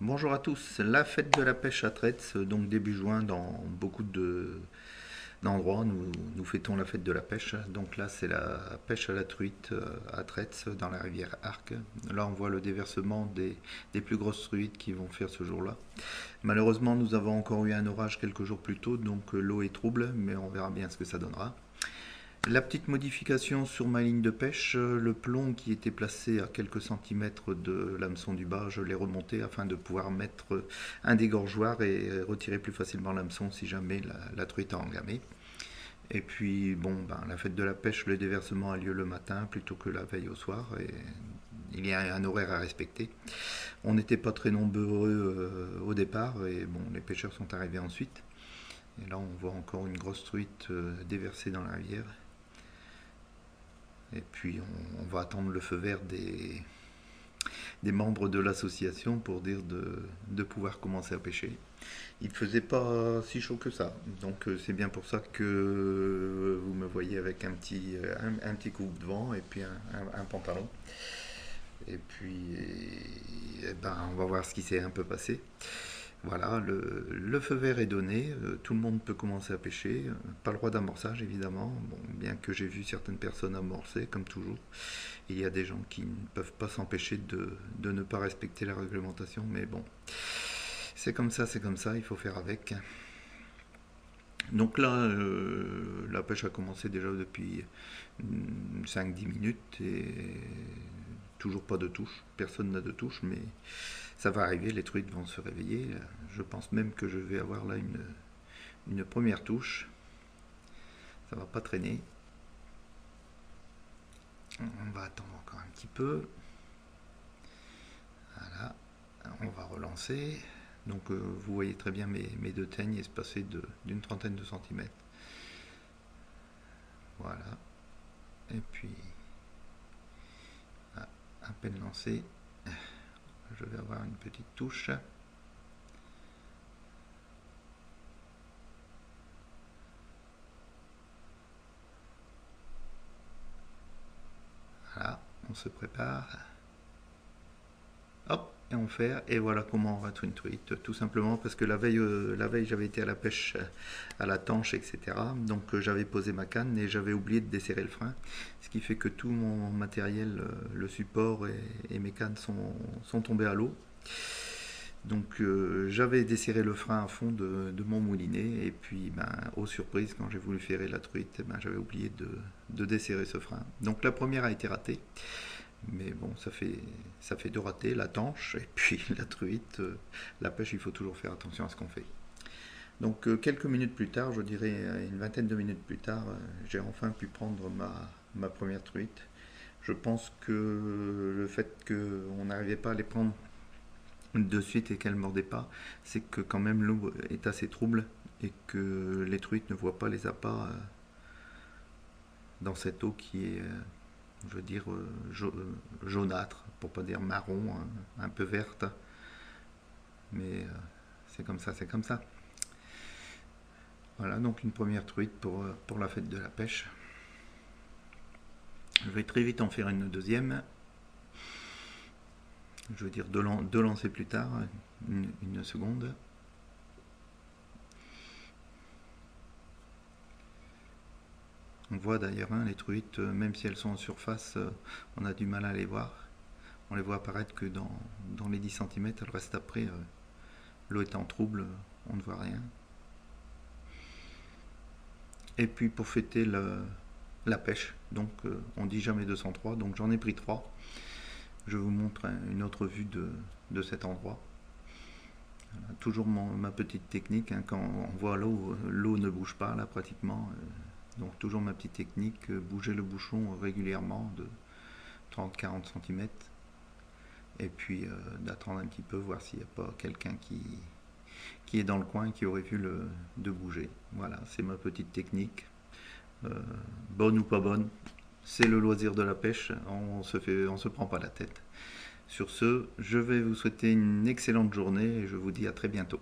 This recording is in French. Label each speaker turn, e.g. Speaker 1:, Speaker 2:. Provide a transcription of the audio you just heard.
Speaker 1: Bonjour à tous, la fête de la pêche à Traits, donc début juin dans beaucoup d'endroits, nous fêtons la fête de la pêche. Donc là c'est la pêche à la truite à Traits dans la rivière Arc. Là on voit le déversement des plus grosses truites qui vont faire ce jour-là. Malheureusement nous avons encore eu un orage quelques jours plus tôt, donc l'eau est trouble, mais on verra bien ce que ça donnera. La petite modification sur ma ligne de pêche, le plomb qui était placé à quelques centimètres de l'hameçon du bas, je l'ai remonté afin de pouvoir mettre un dégorgeoir et retirer plus facilement l'hameçon si jamais la truite a engamé. Et puis bon, la fête de la pêche, le déversement a lieu le matin plutôt que la veille au soir et il y a un horaire à respecter. On n'était pas très nombreux au départ et bon, les pêcheurs sont arrivés ensuite. Et là on voit encore une grosse truite déversée dans la rivière. Et puis on va attendre le feu vert des membres de l'association pour dire de pouvoir commencer à pêcher. Il ne faisait pas si chaud que ça, donc c'est bien pour ça que vous me voyez avec un petit coup de vent et puis un pantalon. Et puis on va voir ce qui s'est un peu passé. Voilà, le feu vert est donné, tout le monde peut commencer à pêcher, pas le droit d'amorçage évidemment, bon, bien que j'ai vu certaines personnes amorcer comme toujours. Il y a des gens qui ne peuvent pas s'empêcher de ne pas respecter la réglementation, mais bon, c'est comme ça, il faut faire avec. Donc là, la pêche a commencé déjà depuis 5-10 minutes et toujours pas de touche, personne n'a de touche, mais ça va arriver, les truites vont se réveiller. Je pense même que je vais avoir là une première touche. Ça va pas traîner. On va attendre encore un petit peu. Voilà, on va relancer. Donc vous voyez très bien mes deux teignes espacées d'une trentaine de centimètres. Voilà. Et puis, à peine lancé, je vais avoir une petite touche. Voilà, on se prépare. Hop, et on fait, et voilà comment on va une truite, tout simplement parce que la veille j'avais été à la pêche à la tanche, etc. Donc j'avais posé ma canne et j'avais oublié de desserrer le frein, ce qui fait que tout mon matériel, le support et mes cannes sont tombés à l'eau. Donc j'avais desserré le frein à fond de mon moulinet et puis aux surprises quand j'ai voulu ferrer la truite, j'avais oublié de desserrer ce frein. Donc la première a été ratée. Mais bon, ça fait deux ratés, la tanche et puis la truite. La pêche, il faut toujours faire attention à ce qu'on fait. Donc quelques minutes plus tard, je dirais une vingtaine de minutes plus tard, j'ai enfin pu prendre ma première truite. Je pense que le fait qu'on n'arrivait pas à les prendre de suite et qu'elles ne mordaient pas, c'est que quand même l'eau est assez trouble et que les truites ne voient pas les appâts dans cette eau qui est je veux dire jaunâtre, pour pas dire marron, un peu verte. Mais c'est comme ça, c'est comme ça. Voilà, donc une première truite pour la fête de la pêche. Je vais très vite en faire une deuxième. Je veux dire deux lancers plus tard, une seconde. On voit d'ailleurs les truites, même si elles sont en surface, on a du mal à les voir. On les voit apparaître que dans les 10 cm, elles restent après. L'eau est en trouble, on ne voit rien. Et puis pour fêter la pêche, donc on dit jamais 203, donc j'en ai pris 3. Je vous montre une autre vue de cet endroit. Voilà, toujours ma petite technique, hein, quand on voit l'eau ne bouge pas là pratiquement. Donc toujours ma petite technique, bouger le bouchon régulièrement de 30-40 cm. Et puis d'attendre un petit peu, voir s'il n'y a pas quelqu'un qui est dans le coin qui aurait vu de bouger. Voilà, c'est ma petite technique. Bonne ou pas bonne, c'est le loisir de la pêche, on se prend pas la tête. Sur ce, je vais vous souhaiter une excellente journée et je vous dis à très bientôt.